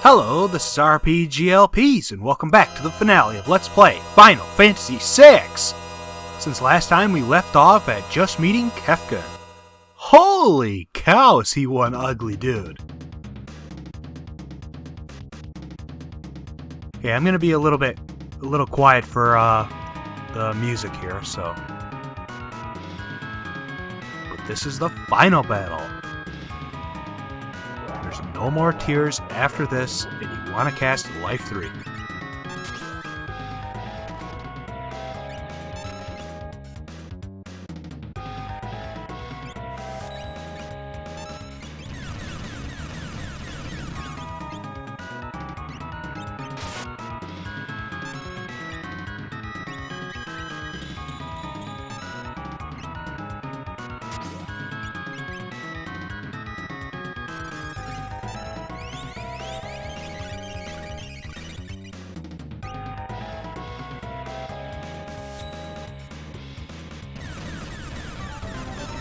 Hello, this is RPGLPs, and welcome back to the finale of Let's Play Final Fantasy VI! Since last time we left off at just meeting Kefka. Holy cow, is he one ugly dude! Yeah, I'm gonna be a little quiet for the music here, so. But this is the final battle. There's no more tears after this, and you want to cast Life 3.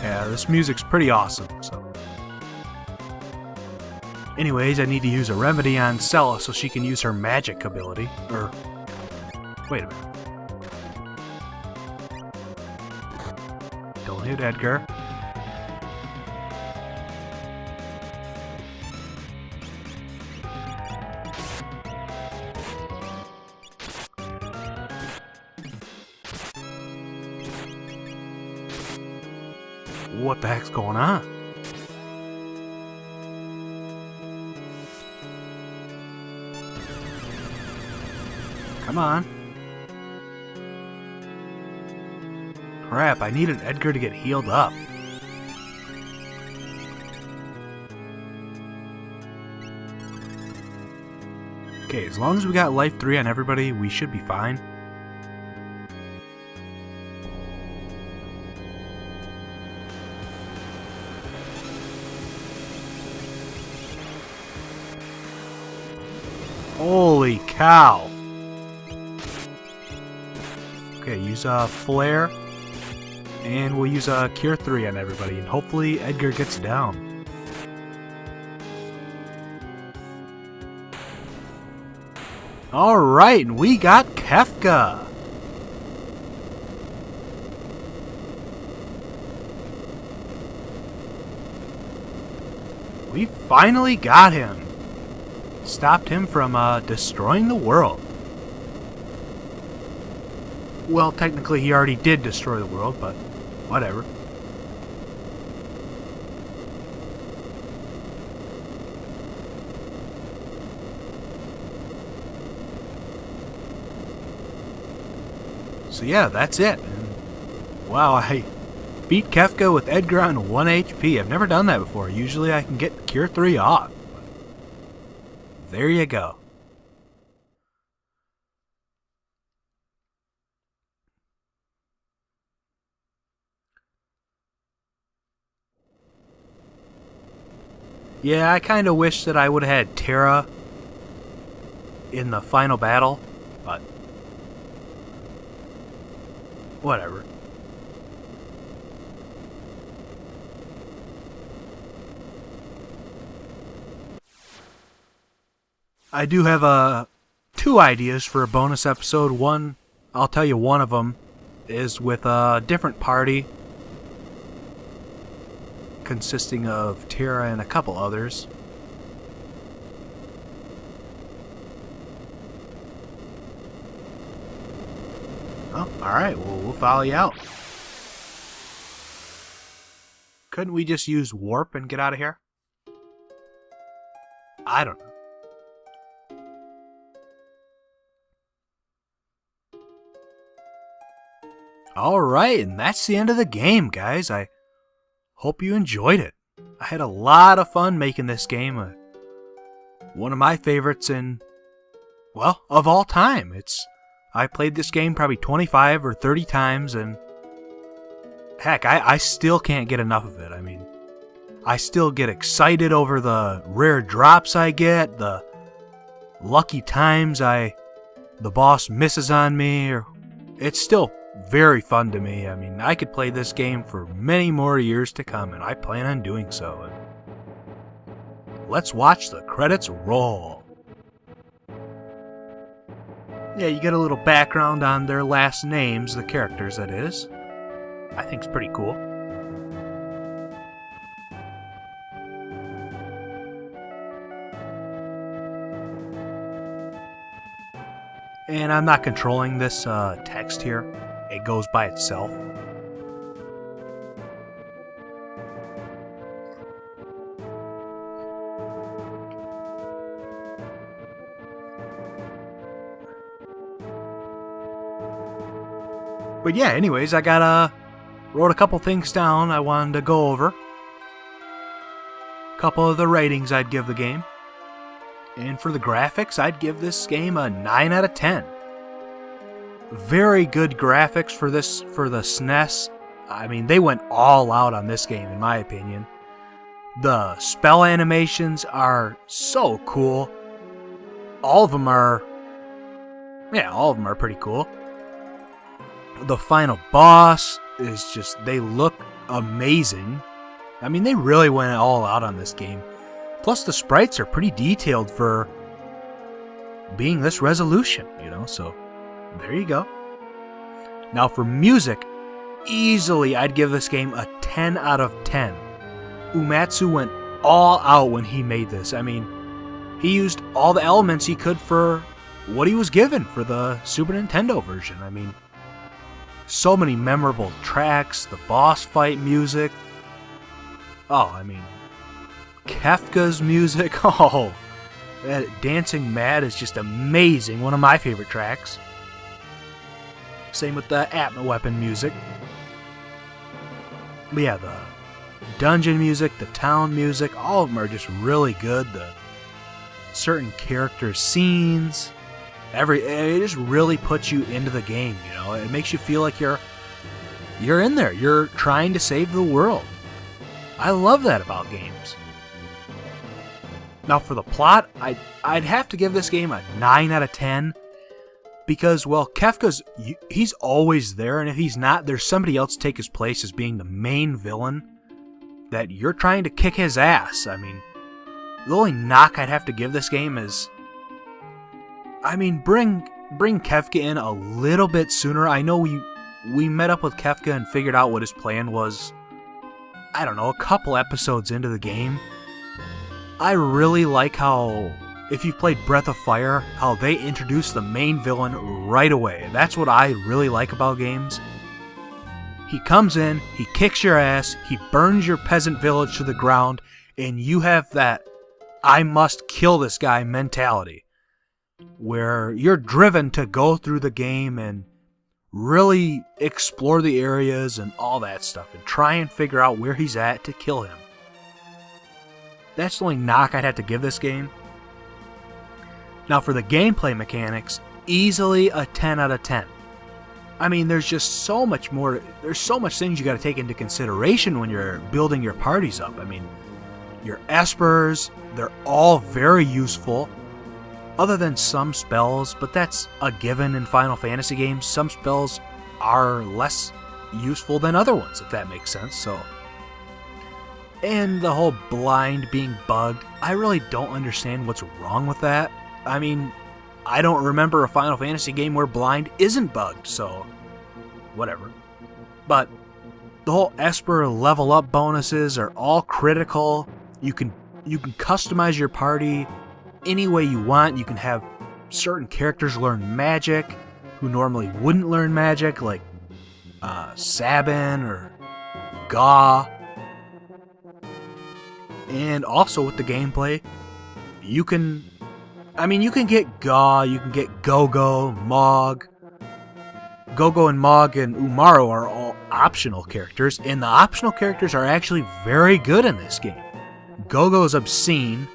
Yeah, this music's pretty awesome, so. Anyways, I need to use a remedy on Sella so she can use her magic ability. Or, wait a minute. Don't hit Edgar. What the heck's going on? Come on. Crap, I needed Edgar to get healed up. Okay, as long as we got Life 3 on everybody, we should be fine. Holy cow! Okay, use a flare, and we'll use a Cure 3 on everybody, and hopefully Edgar gets down. Alright, and we got Kefka! We finally got him! Stopped him from destroying the world. Well, technically he already did destroy the world, but whatever. So yeah, that's it. And wow, I beat Kefka with Edgar on 1 HP. I've never done that before. Usually I can get Cure 3 off. There you go. Yeah, I kind of wish that I would have had Terra in the final battle, but whatever. I do have two ideas for a bonus episode. One, I'll tell you one of them, is with a different party consisting of Terra and a couple others. Oh, alright, well, we'll follow you out. Couldn't we just use warp and get out of here? I don't know. Alright, and that's the end of the game, guys. I hope you enjoyed it. I had a lot of fun making this game. One of my favorites in, well, of all time. I played this game probably 25 or 30 times, and heck, I still can't get enough of it. I mean, I still get excited over the rare drops I get, the lucky times the boss misses on me, or it's still very fun to me. I mean, I could play this game for many more years to come, and I plan on doing so. Let's watch the credits roll. Yeah, you get a little background on their last names, the characters, that is. I think it's pretty cool. And I'm not controlling this text here. It goes by itself. But yeah, anyways, I wrote a couple things down I wanted to go over. A couple of the ratings I'd give the game. And for the graphics, I'd give this game a 9 out of 10. Very good graphics for the SNES. I mean, they went all out on this game, in my opinion. The spell animations are so cool. All of them are pretty cool. The final boss is just, they look amazing. I mean, they really went all out on this game. Plus, the sprites are pretty detailed for being this resolution, so there you go. Now for music, easily I'd give this game a 10 out of 10. Uematsu went all out when he made this. I mean, he used all the elements he could for what he was given for the Super Nintendo version. I mean, so many memorable tracks, the boss fight music. Kefka's music. That Dancing Mad is just amazing. One of my favorite tracks. Same with the Atma Weapon music. But yeah, the dungeon music, the town music, all of them are just really good. The certain character scenes, it just really puts you into the game. It makes you feel like you're in there. You're trying to save the world. I love that about games. Now for the plot, I'd have to give this game a 9 out of 10 because, well, he's always there, and if he's not, there's somebody else to take his place as being the main villain that you're trying to kick his ass. I mean, the only knock I'd have to give this game is, bring Kefka in a little bit sooner. I know we met up with Kefka and figured out what his plan was, I don't know, a couple episodes into the game. I really like how, if you've played Breath of Fire, how they introduce the main villain right away. That's what I really like about games. He comes in, he kicks your ass, he burns your peasant village to the ground, and you have that I must kill this guy mentality, where you're driven to go through the game and really explore the areas and all that stuff and try and figure out where he's at to kill him. That's the only knock I'd have to give this game. Now for the gameplay mechanics, easily a 10 out of 10. There's just so much more, there's so much things you gotta take into consideration when you're building your parties up. Your espers, they're all very useful, other than some spells, but that's a given in Final Fantasy games. Some spells are less useful than other ones, if that makes sense, And the whole blind being bugged, I really don't understand what's wrong with that. I don't remember a Final Fantasy game where blind isn't bugged, so whatever. But the whole Esper level up bonuses are all critical. You can customize your party any way you want. You can have certain characters learn magic who normally wouldn't learn magic, like Sabin or Gaw. And also with the gameplay, you can get Gaw, you can get Go-Go, Mog. Go-Go and Mog and Umaru are all optional characters, and the optional characters are actually very good in this game. Go-Go is obscene.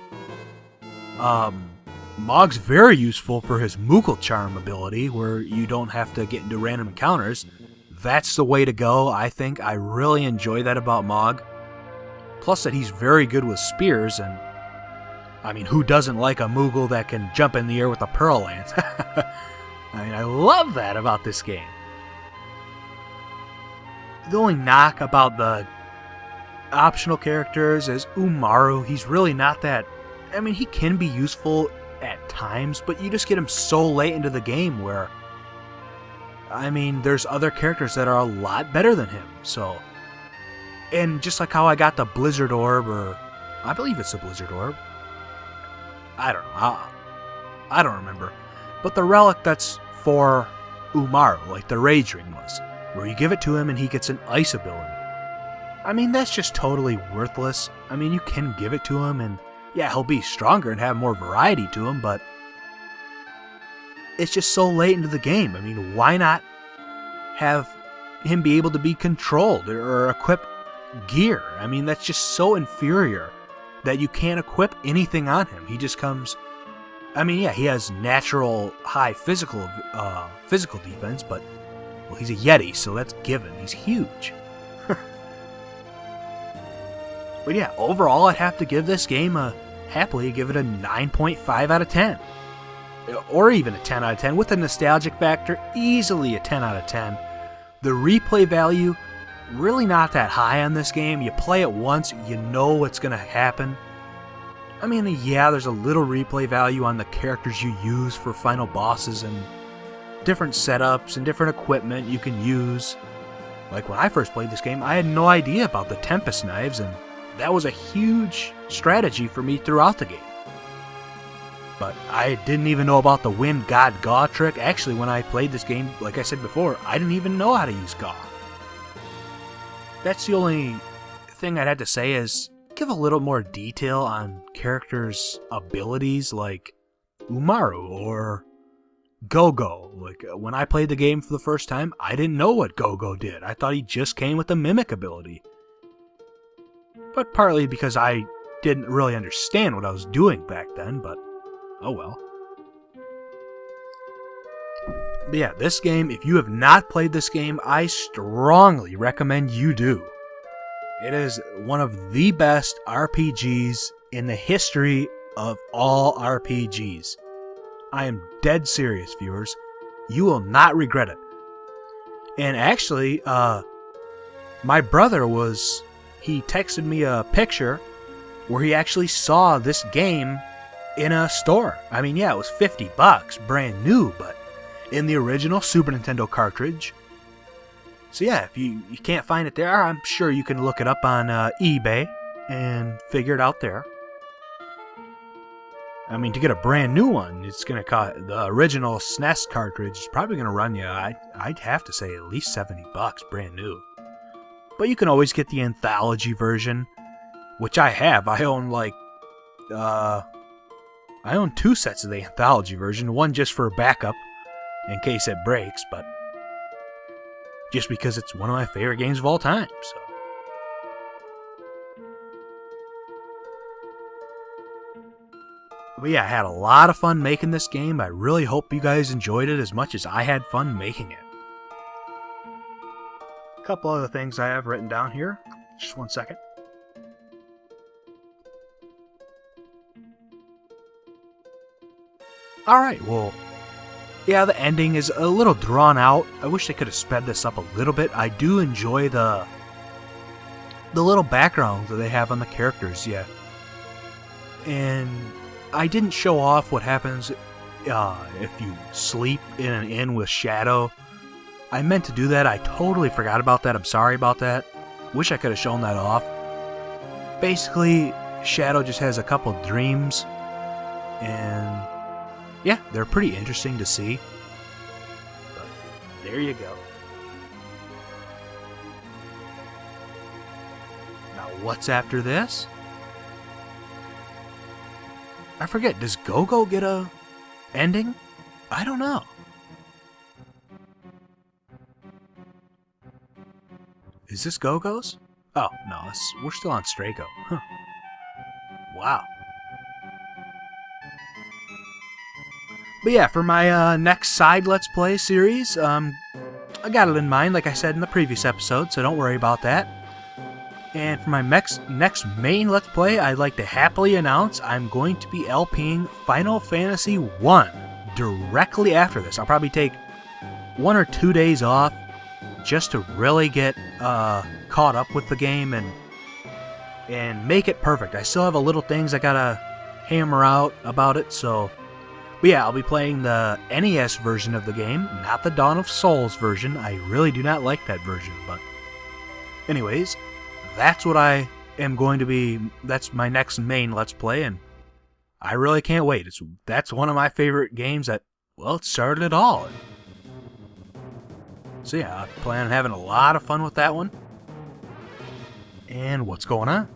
Mog's very useful for his Moogle Charm ability, where you don't have to get into random encounters. That's the way to go, I think. I really enjoy that about Mog. Plus that he's very good with spears, and who doesn't like a Moogle that can jump in the air with a Pearl Lance? I love that about this game. The only knock about the optional characters is Umaru. He's really not that... he can be useful at times, but you just get him so late into the game where, I mean, there's other characters that are a lot better than him, so. And just like how I got the Blizzard Orb, or I believe it's the Blizzard Orb. I don't know. I don't remember. But the relic that's for Umaru, like the Rage Ring was, where you give it to him and he gets an ice ability. I mean, that's just totally worthless. I mean, you can give it to him and yeah, he'll be stronger and have more variety to him, but it's just so late into the game. I mean, why not have him be able to be controlled or equip gear? I mean, that's just so inferior that you can't equip anything on him. He just comes... I mean, yeah, he has natural high physical defense, but, well, he's a Yeti, so that's given. He's huge. But yeah, overall, I'd have to give this game happily give it a 9.5 out of 10. Or even a 10 out of 10. With the nostalgic factor, easily a 10 out of 10. The replay value, really not that high on this game. You play it once, you know what's going to happen. I mean, yeah, there's a little replay value on the characters you use for final bosses and different setups and different equipment you can use. Like when I first played this game, I had no idea about the Tempest Knives, and that was a huge strategy for me throughout the game. But I didn't even know about the Wind God Gaw trick. Actually, when I played this game, like I said before, I didn't even know how to use Gaw. That's the only thing I'd have to say is give a little more detail on characters' abilities like Umaru or Go-Go. Like when I played the game for the first time, I didn't know what Go-Go did. I thought he just came with the Mimic ability. But partly because I didn't really understand what I was doing back then, but oh well. But yeah, this game, if you have not played this game, I strongly recommend you do. It is one of the best RPGs in the history of all RPGs. I am dead serious, viewers. You will not regret it. And actually, my brother he texted me a picture where he actually saw this game in a store. I mean, yeah, it was $50, brand new, but in the original Super Nintendo cartridge. So yeah, if you can't find it there, I'm sure you can look it up on eBay and figure it out there. I mean, to get a brand new one, it's going to cost, the original SNES cartridge is probably going to run you, I'd have to say, at least $70 brand new. But you can always get the anthology version, which I have. I own I own 2 sets of the anthology version, one just for backup in case it breaks, but just because it's one of my favorite games of all time, so. But yeah, I had a lot of fun making this game. I really hope you guys enjoyed it as much as I had fun making it. A couple other things I have written down here. Just one second. Alright, well, yeah, the ending is a little drawn out. I wish they could have sped this up a little bit. I do enjoy the little backgrounds that they have on the characters, yeah. And I didn't show off what happens if you sleep in an inn with Shadow. I meant to do that. I totally forgot about that. I'm sorry about that. Wish I could have shown that off. Basically, Shadow just has a couple dreams, and yeah, they're pretty interesting to see. But there you go. Now, what's after this? I forget, does Go-Go get a ending? I don't know. Is this Go-Go's? Oh, no, we're still on Strago. Huh. Wow. But yeah, for my next side Let's Play series, I got it in mind, like I said in the previous episode, so don't worry about that. And for my next main Let's Play, I'd like to happily announce I'm going to be LPing Final Fantasy 1 directly after this. I'll probably take 1 or 2 days off just to really get caught up with the game and make it perfect. I still have a little things I gotta hammer out about it, so But yeah, I'll be playing the NES version of the game, not the Dawn of Souls version. I really do not like that version, but anyways, that's what I am going to be, that's my next main Let's Play, and I really can't wait. That's one of my favorite games that, well, it started it all. So yeah, I plan on having a lot of fun with that one. And what's going on?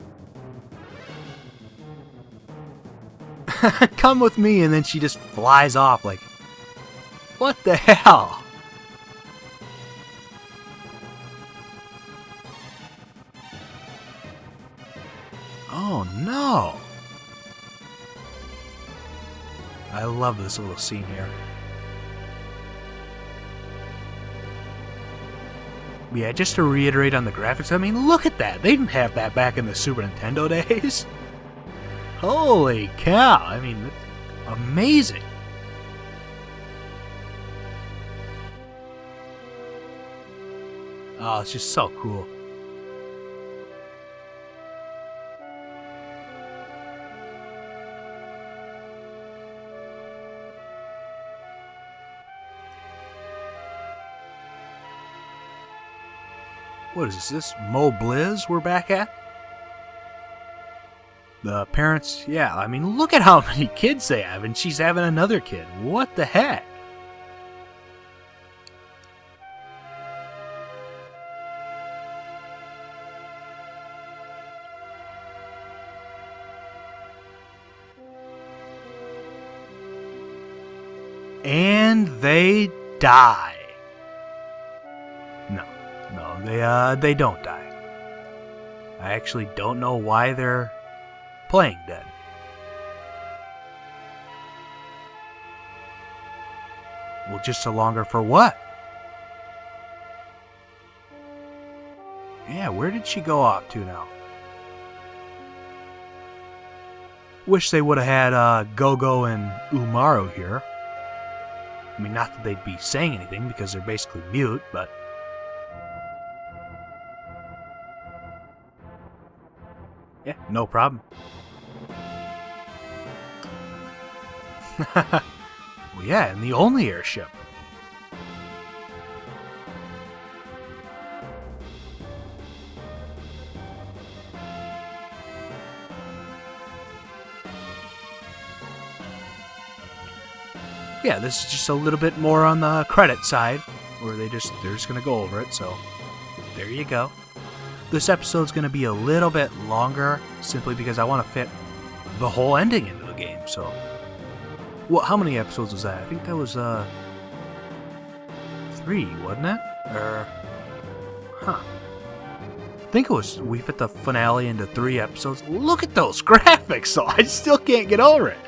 Come with me, and then she just flies off like, what the hell? Oh no! I love this little scene here. Yeah, just to reiterate on the graphics, I mean, look at that! They didn't have that back in the Super Nintendo days. Holy cow! I mean, it's amazing. Oh, it's just so cool. What is this? Mo Blizz we're back at? The parents, yeah, I mean, look at how many kids they have, and she's having another kid. What the heck? And they die. No, they don't die. I actually don't know why they're playing dead. Well, just so longer for what? Yeah, where did she go off to now? Wish they would have had Gogo and Umaru here. I mean, not that they'd be saying anything because they're basically mute, but... yeah, no problem. Well, yeah, and the only airship. Yeah, this is just a little bit more on the credit side, where they're just gonna go over it, so there you go. This episode's gonna be a little bit longer, simply because I want to fit the whole ending into the game, so... well, how many episodes was that? I think that was, 3, wasn't it? Or... huh. I think it was, we fit the finale into 3 episodes. Look at those graphics, though! I still can't get over it!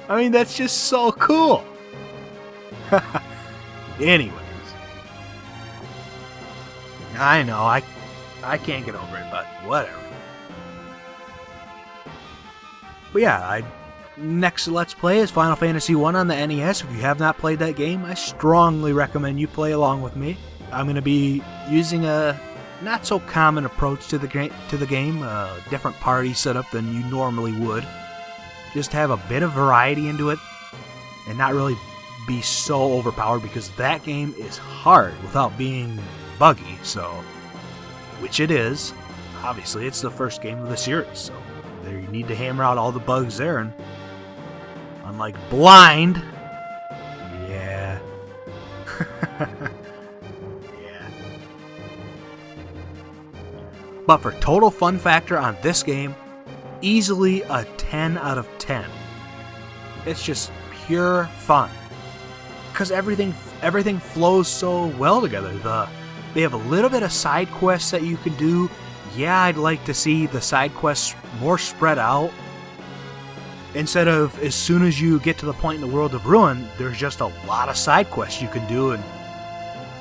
I mean, that's just so cool! Anyways. I know, I can't get over it, but whatever. But yeah, next Let's Play is Final Fantasy 1 on the NES. If you have not played that game, I strongly recommend you play along with me. I'm going to be using a not so common approach to the game, a different party setup than you normally would. Just have a bit of variety into it, and not really be so overpowered, because that game is hard without being buggy, so... which it is. Obviously, it's the first game of the series, so there you need to hammer out all the bugs there, and unlike Blind... yeah. Yeah. But for total fun factor on this game, easily a 10 out of 10. It's just pure fun. Because everything flows so well together. They have a little bit of side quests that you can do. Yeah, I'd like to see the side quests more spread out. Instead of, as soon as you get to the point in the World of Ruin, there's just a lot of side quests you can do, and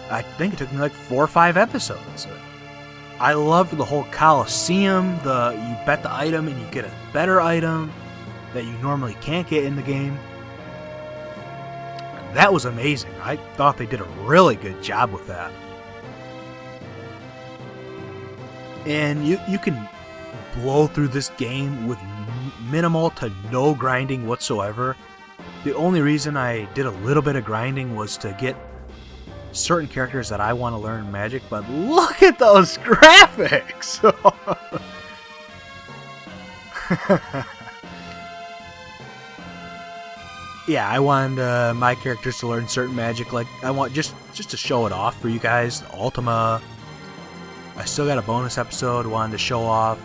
I think it took me like 4 or 5 episodes. I loved the whole Coliseum, you bet the item and you get a better item that you normally can't get in the game. That was amazing. I thought they did a really good job with that. And you can blow through this game with minimal to no grinding whatsoever. The only reason I did a little bit of grinding was to get certain characters that I want to learn magic, but look at those graphics! Yeah, I wanted my characters to learn certain magic. Like, I want just to show it off for you guys. Ultima. I still got a bonus episode. Wanted to show off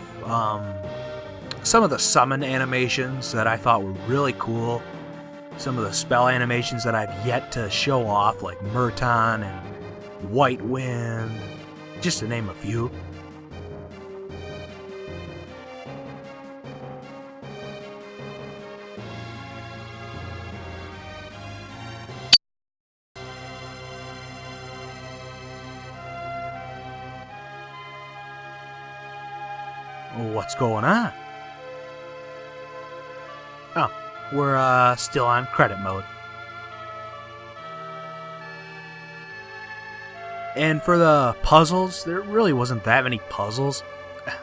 some of the summon animations that I thought were really cool. Some of the spell animations that I've yet to show off, like Murton and White Wind, just to name a few. What's going on? Oh, we're still on credit mode. And for the puzzles, there really wasn't that many puzzles.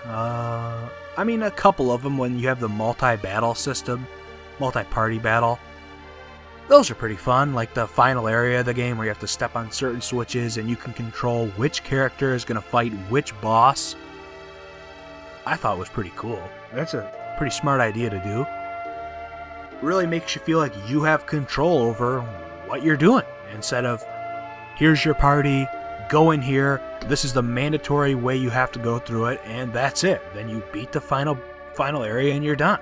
I mean, a couple of them when you have the multi-battle system, multi-party battle. Those are pretty fun, like the final area of the game where you have to step on certain switches and you can control which character is going to fight which boss. I thought was pretty cool. That's a pretty smart idea to do. Really makes you feel like you have control over what you're doing, instead of, here's your party, go in here, this is the mandatory way you have to go through it, and that's it. Then you beat the final area and you're done.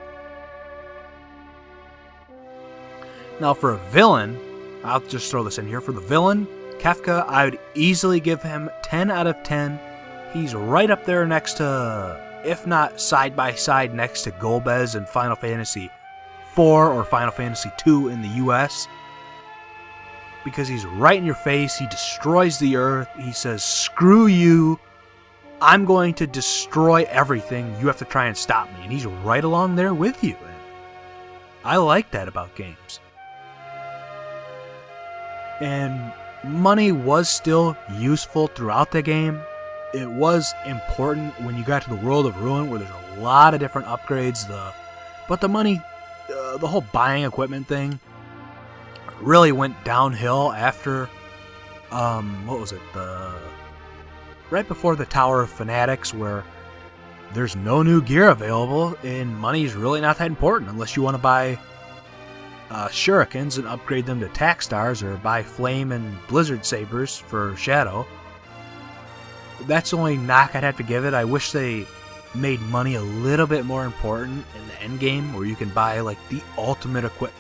Now for a villain, I'll just throw this in here. For the villain, Kefka, I would easily give him 10 out of 10. He's right up there next to, if not side by side next to Golbez in Final Fantasy IV or Final Fantasy II in the US. Because he's right in your face, he destroys the earth, he says, screw you, I'm going to destroy everything, you have to try and stop me. And he's right along there with you. And I like that about games. And money was still useful throughout the game. It was important when you got to the World of Ruin, where there's a lot of different upgrades. But the money, the whole buying equipment thing, really went downhill after, what was it? Right before the Tower of Fanatics, where there's no new gear available, and money's really not that important unless you want to buy shurikens and upgrade them to tack stars, or buy flame and blizzard sabers for Shadow. That's the only knock I'd have to give it. I wish they made money a little bit more important in the end game, where you can buy like the ultimate equipment.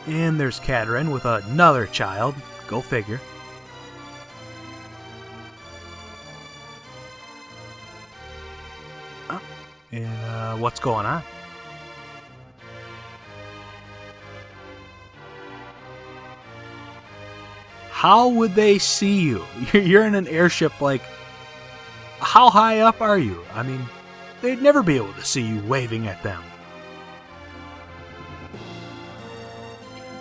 And there's Cadrin with another child. Go figure. Oh, and what's going on? How would they see you? You're in an airship, like, how high up are you? I mean, they'd never be able to see you waving at them.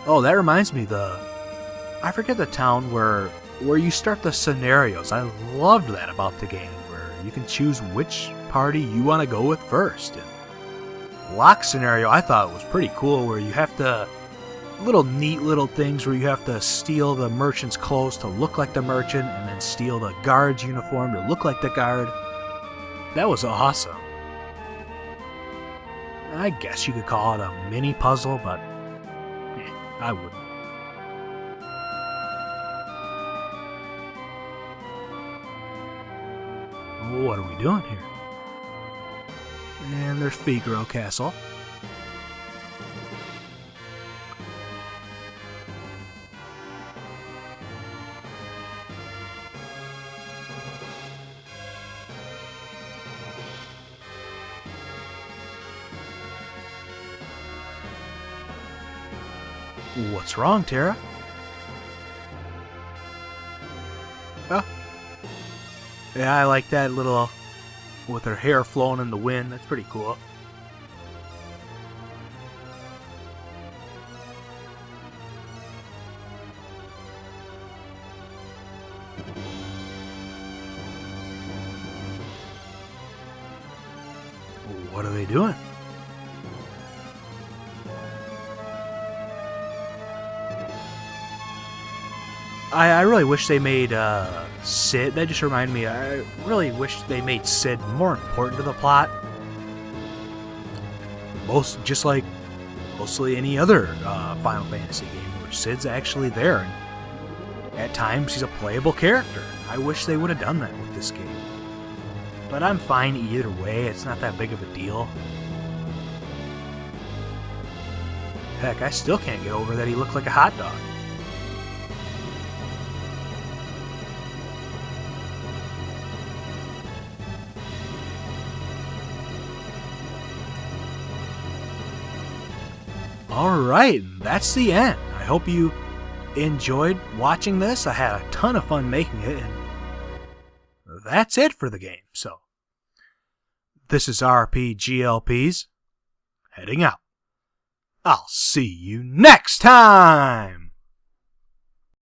Oh, that reminds me, I forget the town where you start the scenarios. I loved that about the game, where you can choose which party you want to go with first. And lock scenario I thought was pretty cool, where you have to, neat little things where you have to steal the merchant's clothes to look like the merchant, and then steal the guard's uniform to look like the guard. That was awesome. I guess you could call it a mini puzzle, but I wouldn't. What are we doing here? And there's Figaro Castle. What's wrong, Tara? Oh. Yeah, I like that little, with her hair flowing in the wind. That's pretty cool. What are they doing? I really wish they made Sid. That just reminded me. I really wish they made Sid more important to the plot. Just like mostly any other Final Fantasy game where Sid's actually there. And at times he's a playable character. I wish they would have done that with this game. But I'm fine either way. It's not that big of a deal. Heck, I still can't get over that he looked like a hot dog. Alright, that's the end. I hope you enjoyed watching this. I had a ton of fun making it, and that's it for the game. So, this is RPGLPs, heading out. I'll see you next time!